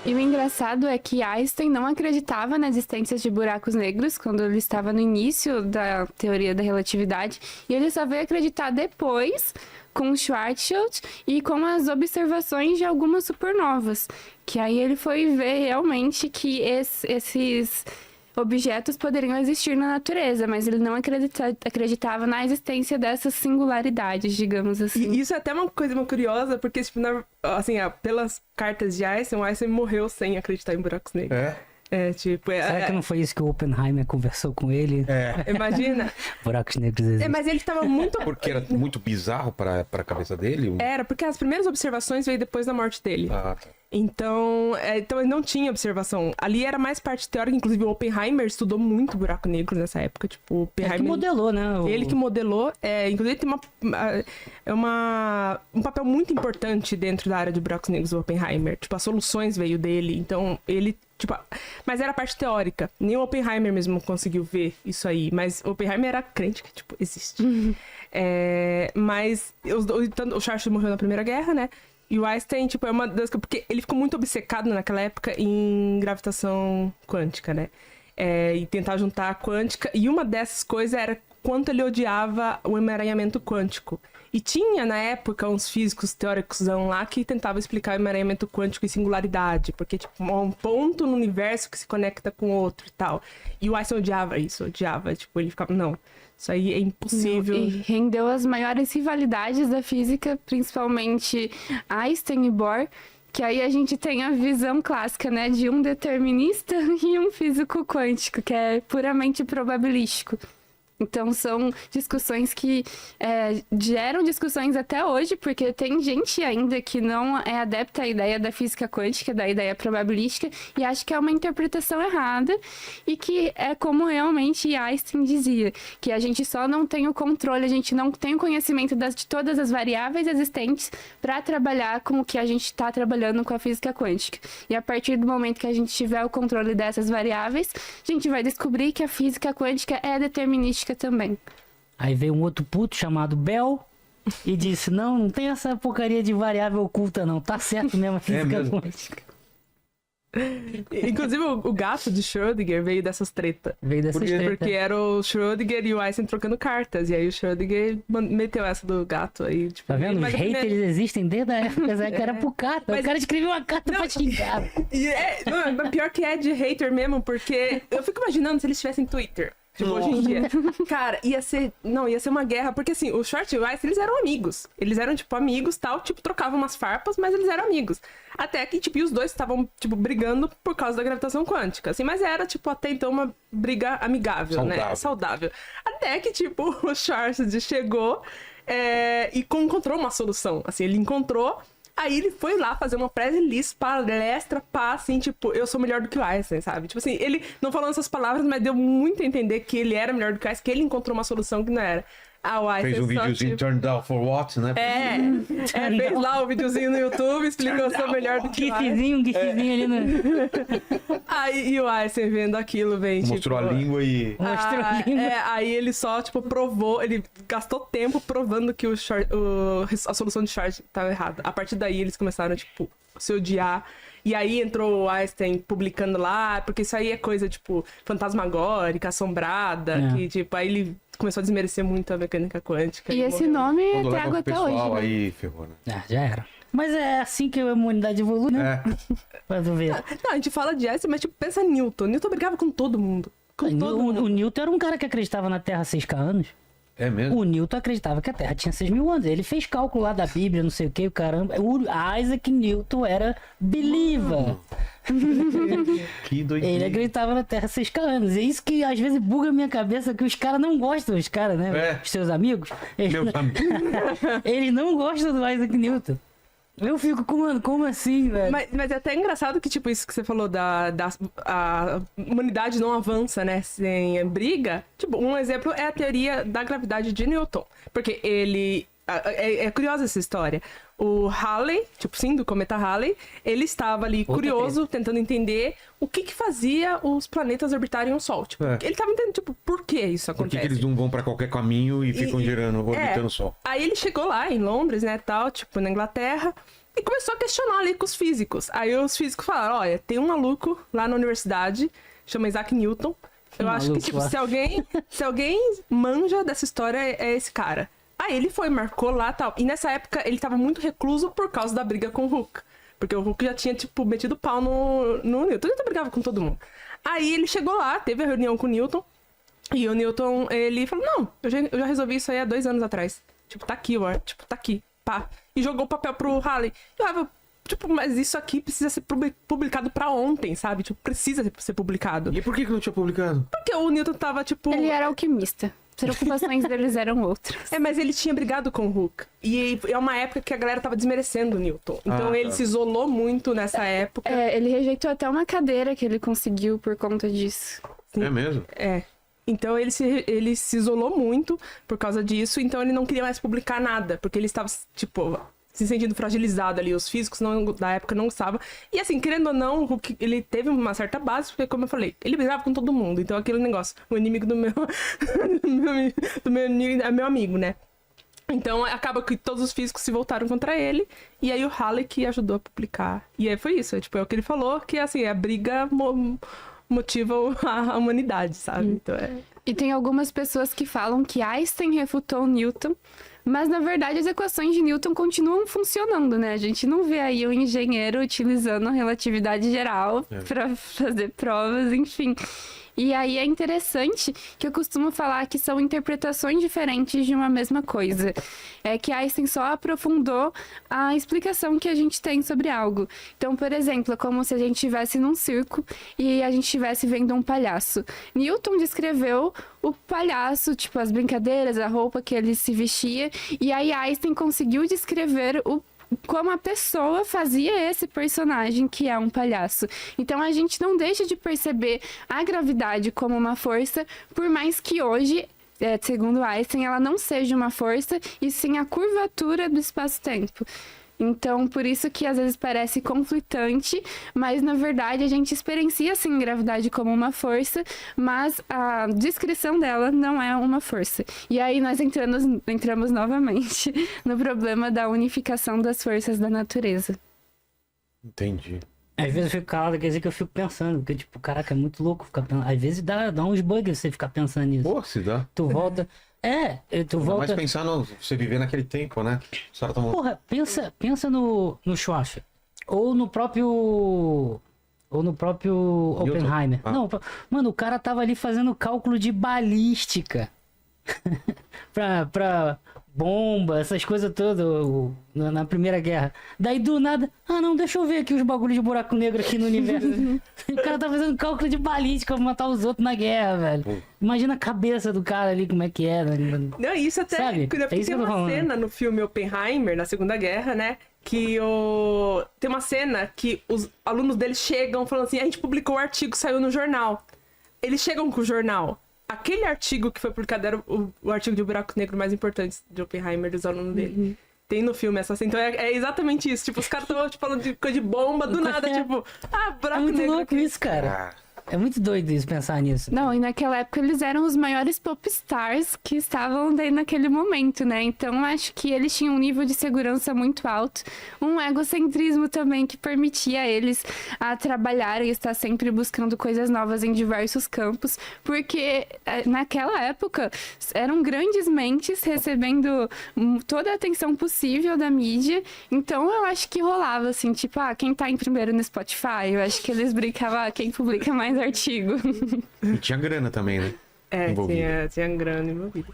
E o engraçado é que Einstein não acreditava na existência de buracos negros quando ele estava no início da teoria da relatividade, e ele só veio acreditar depois com Schwarzschild e com as observações de algumas supernovas, que aí ele foi ver realmente que esses objetos poderiam existir na natureza, mas ele não acreditava na existência dessas singularidades, digamos assim. E isso é até uma coisa muito curiosa, porque, tipo, assim, pelas cartas de Einstein, o Einstein morreu sem acreditar em buracos negros. Tipo... Será que não foi isso que o Oppenheimer conversou com ele? Imagina. Buracos negros existem. Mas ele tava muito... Porque era muito bizarro pra cabeça dele? Era, porque as primeiras observações veio depois da morte dele. Ah, tá. Então ele não tinha observação. Ali era mais parte teórica, inclusive o Oppenheimer estudou muito buraco negro nessa época. Tipo, o Oppenheimer... Ele que modelou, né? Ele que modelou. Inclusive tem um papel muito importante dentro da área de buracos negros, o Oppenheimer. Tipo, as soluções veio dele. Então, ele... Tipo, mas era a parte teórica. Nem o Oppenheimer mesmo conseguiu ver isso aí. Mas o Oppenheimer era crente que, tipo, existe. Mas o Schwarzschild morreu na Primeira Guerra, né? E o Einstein, tipo, é uma das... Porque ele ficou muito obcecado naquela época em gravitação quântica, né? E tentar juntar a quântica. E uma dessas coisas era quanto ele odiava o emaranhamento quântico. E tinha, na época, uns físicos teóricos lá que tentavam explicar o emaranhamento quântico e singularidade. Porque, tipo, um ponto no universo que se conecta com outro e tal. E o Einstein odiava isso, Tipo, ele ficava, não, isso aí é impossível. E rendeu as maiores rivalidades da física, principalmente Einstein e Bohr. Que aí a gente tem a visão clássica, né? De um determinista e um físico quântico, que é puramente probabilístico. Então, são discussões que geram discussões até hoje, porque tem gente ainda que não é adepta à ideia da física quântica, da ideia probabilística, e acha que é uma interpretação errada, e que é como realmente Einstein dizia, que a gente só não tem o controle, a gente não tem o conhecimento de todas as variáveis existentes para trabalhar com o que a gente está trabalhando com a física quântica. E a partir do momento que a gente tiver o controle dessas variáveis, a gente vai descobrir que a física quântica é determinística também. Aí veio um outro puto chamado Bell e disse, não tem essa porcaria de variável oculta não, tá certo mesmo a física quântica. Inclusive o gato de Schrödinger veio dessas tretas. Veio dessas tretas. Porque era o Schrödinger e o Einstein trocando cartas. E aí o Schrödinger meteu essa do gato aí. Tipo, tá vendo? Os haters existem desde a época que era pro carta. Mas o cara escreveu uma carta pra xingar. Não, pior que é de hater mesmo, porque eu fico imaginando se eles tivessem Twitter. Tipo, hoje em dia. Cara, ia ser uma guerra, porque assim, o Schwarzschild e o Einstein, eles eram amigos. Eles eram, tipo, amigos, tal, tipo, trocavam umas farpas, mas eles eram amigos. Até que, tipo, e os dois estavam, tipo, brigando por causa da gravitação quântica, assim, mas era, tipo, até então uma briga amigável, né? Saudável. Até que, tipo, o Schwarzschild chegou e encontrou uma solução, assim, ele encontrou. Aí ele foi lá fazer uma press release, palestra, assim, tipo, eu sou melhor do que o Einstein, sabe? Tipo assim, ele não falou essas palavras, mas deu muito a entender que ele era melhor do que o Einstein, que ele encontrou uma solução que não era. O Einstein fez um videozinho, tipo... turned out for what, né? Fez lá o videozinho no YouTube, explicou que eu sou melhor do que o Einstein. Um gifzinho ali no... Aí o Einstein vendo aquilo, vem, mostrou tipo... a língua e... Mostrou a língua. Aí ele só, tipo, provou, ele gastou tempo provando que a solução de Schwarzschild estava errada. A partir daí eles começaram, tipo, se odiar. E aí entrou o Einstein publicando lá, porque isso aí é coisa, tipo, fantasmagórica, assombrada, que, tipo, aí ele começou a desmerecer muito a mecânica quântica. E esse nome é trago até hoje, né? Aí, ferrou, né? Já era. Mas é assim que a humanidade evolui, né? Mas ver. Não, a gente fala de Einstein, mas, tipo, pensa em Newton. Newton brigava com todo mundo. O Newton era um cara que acreditava na Terra há 6 anos. É mesmo? O Newton acreditava que a Terra tinha 6.000 anos. Ele fez cálculo lá da Bíblia, não sei o que, o caramba. O Isaac Newton era believer. Que doideira. Ele acreditava na Terra há 6 anos. É isso que às vezes buga a minha cabeça, que os caras não gostam, os caras, né? Os seus amigos. Meus amigos. Eles não gostam do Isaac Newton. Eu fico, mano, como assim, velho? Mas é até engraçado que, tipo, isso que você falou a humanidade não avança, né, sem briga. Tipo, um exemplo é a teoria da gravidade de Newton. Porque ele... É curiosa essa história. O Halley, tipo, sim, do cometa Halley, ele estava ali curioso, tentando entender o que fazia os planetas orbitarem o Sol. Tipo, ele estava entendendo, tipo, por que isso acontece. Por que eles não vão pra qualquer caminho e ficam orbitando o Sol? Aí ele chegou lá em Londres, né, tal, tipo, na Inglaterra, E começou a questionar ali com os físicos. Aí os físicos falaram, olha, tem um maluco lá na universidade, chama Isaac Newton. Eu acho que, tipo, se alguém manja dessa história, é esse cara. Aí ele foi, marcou lá e tal. E nessa época ele tava muito recluso por causa da briga com o Hooke. Porque o Hooke já tinha, tipo, metido pau no Newton. Ele brigava com todo mundo. Aí ele chegou lá, teve a reunião com o Newton. E o Newton, ele falou, não, eu já resolvi isso aí há 2 anos atrás. Tipo, tá aqui, ó. Tipo, tá aqui. Pá. E jogou o papel pro Halley. E o Halley, tipo, mas isso aqui precisa ser publicado pra ontem, sabe? Tipo, precisa ser publicado. E por que não tinha publicado? Porque o Newton tava, tipo... Ele era alquimista. As preocupações deles eram outras. Mas ele tinha brigado com o Hooke. E é uma época que a galera tava desmerecendo o Newton. Então ele se isolou muito nessa época. Ele rejeitou até uma cadeira que ele conseguiu por conta disso. É mesmo? Então ele se isolou muito por causa disso. Então ele não queria mais publicar nada. Porque ele estava, tipo... se sentindo fragilizado ali, os físicos da época não gostavam. E assim, querendo ou não, o Hooke, ele teve uma certa base, porque como eu falei, ele brigava com todo mundo. Então aquele negócio, o inimigo do meu inimigo é meu amigo, né? Então acaba que todos os físicos se voltaram contra ele, e aí o Halley que ajudou a publicar. E aí foi isso, tipo, é o que ele falou, que assim, a briga motiva a humanidade, sabe? Então E tem algumas pessoas que falam que Einstein refutou Newton, mas na verdade as equações de Newton continuam funcionando, né? A gente não vê aí o engenheiro utilizando a relatividade geral para fazer provas, enfim. E aí é interessante que eu costumo falar que são interpretações diferentes de uma mesma coisa. É que Einstein só aprofundou a explicação que a gente tem sobre algo. Então, por exemplo, é como se a gente estivesse num circo e a gente estivesse vendo um palhaço. Newton descreveu o palhaço, tipo, as brincadeiras, a roupa que ele se vestia, e aí Einstein conseguiu descrever como a pessoa fazia esse personagem que é um palhaço. Então a gente não deixa de perceber a gravidade como uma força, por mais que hoje, segundo Einstein, ela não seja uma força, e sim a curvatura do espaço-tempo. Então, por isso que às vezes parece conflitante, mas na verdade a gente experiencia sim gravidade como uma força, mas a descrição dela não é uma força. E aí nós entramos novamente no problema da unificação das forças da natureza. Entendi. Às vezes eu fico calado, quer dizer que eu fico pensando, porque tipo, caraca, é muito louco ficar pensando. Às vezes dá uns bugs você ficar pensando nisso. Pô, se dá. Tu volta... tu volta... Mas pensar você viver naquele tempo, né? Os caras tão... Porra, pensa no Schwarzenegger. Ou no próprio Oppenheimer. Ah. Não, mano, o cara tava ali fazendo cálculo de balística. pra bomba, essas coisas todas na Primeira Guerra. Daí do nada, não, deixa eu ver aqui os bagulhos de buraco negro aqui no universo. O cara tá fazendo cálculo de balística pra matar os outros na guerra, velho. Imagina a cabeça do cara ali, como é que é. Não, isso até... Sabe? Porque tem uma cena no filme Oppenheimer, na Segunda Guerra, né? Que tem uma cena que os alunos deles chegam falando assim, a gente publicou o artigo, saiu no jornal. Eles chegam com o jornal. Aquele artigo que foi publicado era o artigo de buraco negro mais importante de Oppenheimer, dos alunos dele. Tem no filme essa cena. Então é exatamente isso. Tipo, os caras estão falando de coisa de bomba, do nada, tipo... buraco É muito negro. louco isso, cara. É muito doido isso, pensar nisso. Não, e naquela época eles eram os maiores pop stars que estavam daí naquele momento, né? Então acho que eles tinham um nível de segurança muito alto, um egocentrismo também que permitia eles a trabalhar e estar sempre buscando coisas novas em diversos campos, porque naquela época eram grandes mentes recebendo toda a atenção possível da mídia, então eu acho que rolava assim, tipo, quem tá em primeiro no Spotify, eu acho que eles brincavam, quem publica mais artigo. E tinha grana também, né? Tinha grana envolvida.